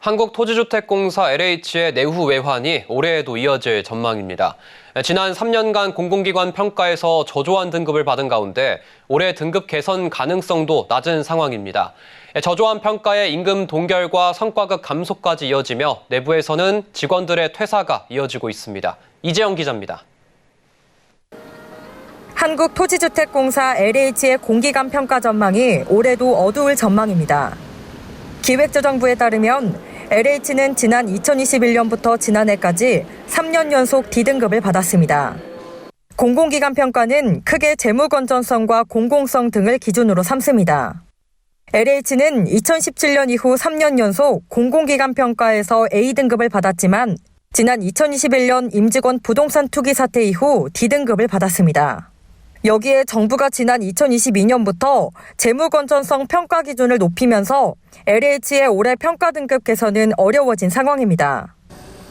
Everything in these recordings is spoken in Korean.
한국토지주택공사 LH의 내후 외환이 올해에도 이어질 전망입니다. 지난 3년간 공공기관 평가에서 저조한 등급을 받은 가운데 올해 등급 개선 가능성도 낮은 상황입니다. 저조한 평가에 임금 동결과 성과급 감소까지 이어지며 내부에서는 직원들의 퇴사가 이어지고 있습니다. 이재영 기자입니다. 한국토지주택공사 LH의 공기관 평가 전망이 올해도 어두울 전망입니다. 기획재정부에 따르면 LH는 지난 2021년부터 지난해까지 3년 연속 D등급을 받았습니다. 공공기관 평가는 크게 재무 건전성과 공공성 등을 기준으로 삼습니다. LH는 2017년 이후 3년 연속 공공기관 평가에서 A등급을 받았지만 지난 2021년 임직원 부동산 투기 사태 이후 D등급을 받았습니다. 여기에 정부가 지난 2022년부터 재무 건전성 평가 기준을 높이면서 LH의 올해 평가 등급 개선은 어려워진 상황입니다.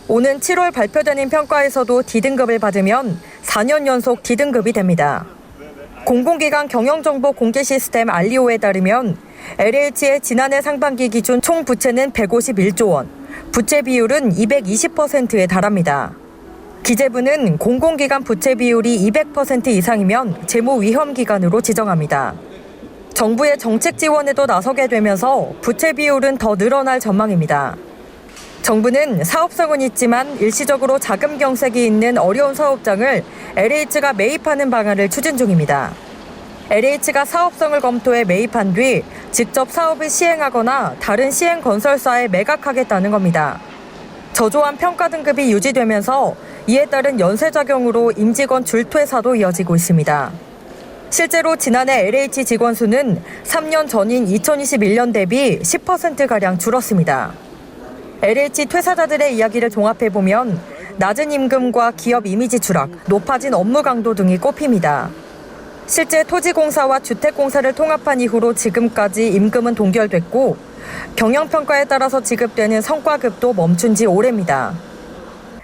오는 7월 발표되는 평가에서도 D등급을 받으면 4년 연속 D등급이 됩니다. 공공기관 경영정보 공개 시스템 알리오에 따르면 LH의 지난해 상반기 기준 총 부채는 151조 원, 부채 비율은 220%에 달합니다. 기재부는 공공기관 부채 비율이 200% 이상이면 재무 위험 기관으로 지정합니다. 정부의 정책 지원에도 나서게 되면서 부채 비율은 더 늘어날 전망입니다. 정부는 사업성은 있지만 일시적으로 자금 경색이 있는 어려운 사업장을 LH가 매입하는 방안을 추진 중입니다. LH가 사업성을 검토해 매입한 뒤 직접 사업을 시행하거나 다른 시행 건설사에 매각하겠다는 겁니다. 저조한 평가 등급이 유지되면서 이에 따른 연쇄작용으로 임직원 줄퇴사도 이어지고 있습니다. 실제로 지난해 LH 직원 수는 3년 전인 2021년 대비 10%가량 줄었습니다. LH 퇴사자들의 이야기를 종합해보면 낮은 임금과 기업 이미지 추락, 높아진 업무 강도 등이 꼽힙니다. 실제 토지공사와 주택공사를 통합한 이후로 지금까지 임금은 동결됐고 경영평가에 따라서 지급되는 성과급도 멈춘 지 오래입니다.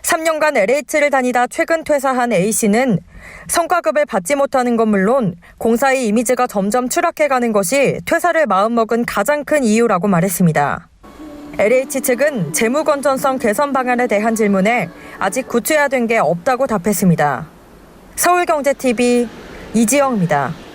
3년간 LH를 다니다 최근 퇴사한 A씨는 성과급을 받지 못하는 건 물론 공사의 이미지가 점점 추락해가는 것이 퇴사를 마음먹은 가장 큰 이유라고 말했습니다. LH 측은 재무 건전성 개선 방안에 대한 질문에 아직 구체화된 게 없다고 답했습니다. 서울경제TV 이지영입니다.